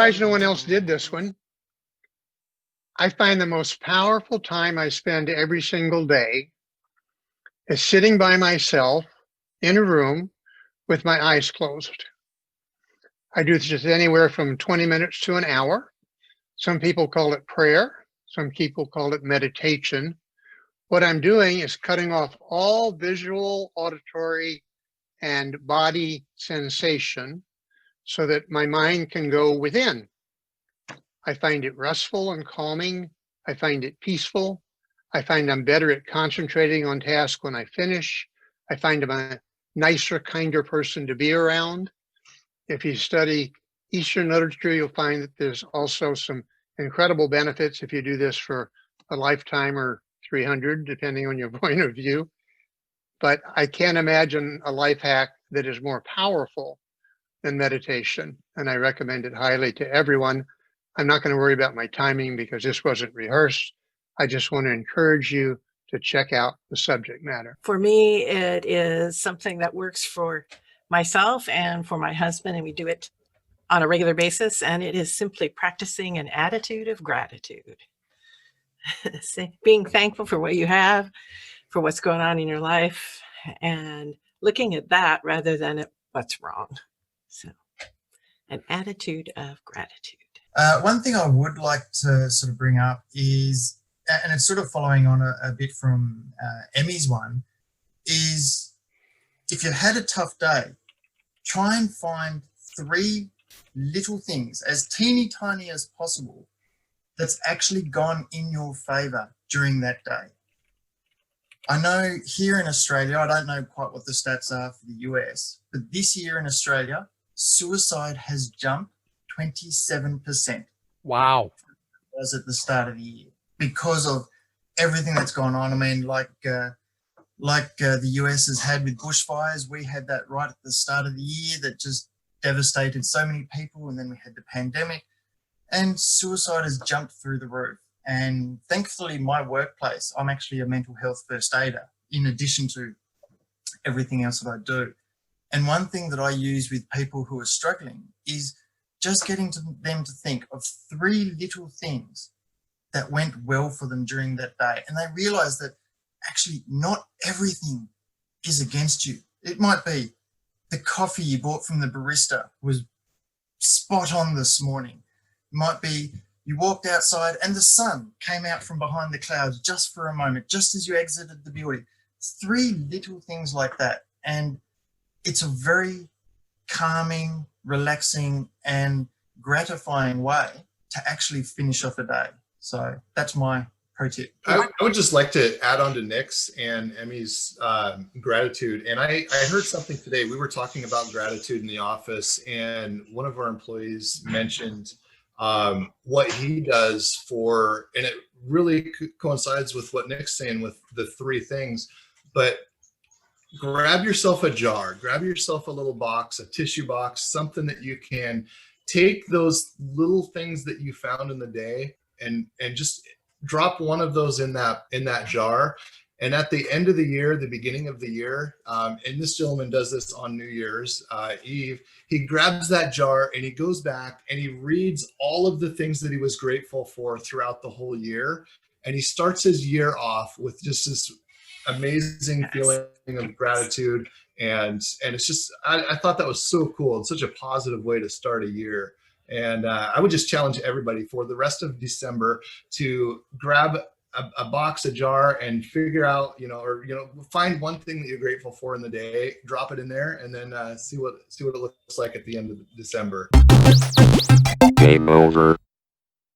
surprised no one else did this one. I find the most powerful time I spend every single day is sitting by myself in a room with my eyes closed. I do this anywhere from 20 minutes to an hour. Some people call it prayer. Some people call it meditation. What I'm doing is cutting off all visual, auditory, and body sensation so that my mind can go within. I find it restful and calming. I find it peaceful. I find I'm better at concentrating on tasks when I finish. I find I'm a nicer, kinder person to be around. If you study Eastern literature, you'll find that there's also some incredible benefits if you do this for a lifetime or 300, depending on your point of view. But I can't imagine a life hack that is more powerful than meditation, and I recommend it highly to everyone. I'm not going to worry about my timing because this wasn't rehearsed. I just want to encourage you to check out the subject matter. For me, it is something that works for myself and for my husband, and we do it on a regular basis, and it is simply practicing an attitude of gratitude. Being thankful for what you have, for what's going on in your life, and looking at that rather than at what's wrong. So, an attitude of gratitude. One thing I would like to sort of bring up is, and it's sort of following on a bit from Emmy's one, is if you've had a tough day, try and find 3 little things, as teeny tiny as possible, that's actually gone in your favor during that day. I know here in Australia, I don't know quite what the stats are for the US, but this year in Australia, suicide has jumped 27%. Wow. Was at the start of the year because of everything that's gone on. I mean, like the US has had with bushfires, we had that right at the start of the year that just devastated so many people, and then we had the pandemic, and suicide has jumped through the roof. And thankfully, my workplace, I'm actually a mental health first aider in addition to everything else that I do. And one thing that I use with people who are struggling is just getting them to think of 3 little things that went well for them during that day. And they realize that actually not everything is against you. It might be the coffee you bought from the barista was spot on this morning. It might be you walked outside and the sun came out from behind the clouds just for a moment, just as you exited the building. 3 little things like that. And it's a very calming, relaxing, and gratifying way to actually finish off a day. So that's my pro tip. I would just like to add on to Nick's and Emmy's gratitude. And I heard something today. We were talking about gratitude in the office, and one of our employees mentioned what he does for, and it really coincides with what Nick's saying with the 3 things, but grab yourself a jar, grab yourself a little box, a tissue box, something that you can take those little things that you found in the day and just drop one of those in that jar. And at the end of the year, the beginning of the year, and this gentleman does this on New Year's Eve, he grabs that jar and he goes back and he reads all of the things that he was grateful for throughout the whole year. And he starts his year off with just this amazing feeling of gratitude. And it's just, I thought that was so cool. It's such a positive way to start a year. And I would just challenge everybody for the rest of December to grab a box, a jar, and figure out, find one thing that you're grateful for in the day, drop it in there, and then see what it looks like at the end of December. Game over.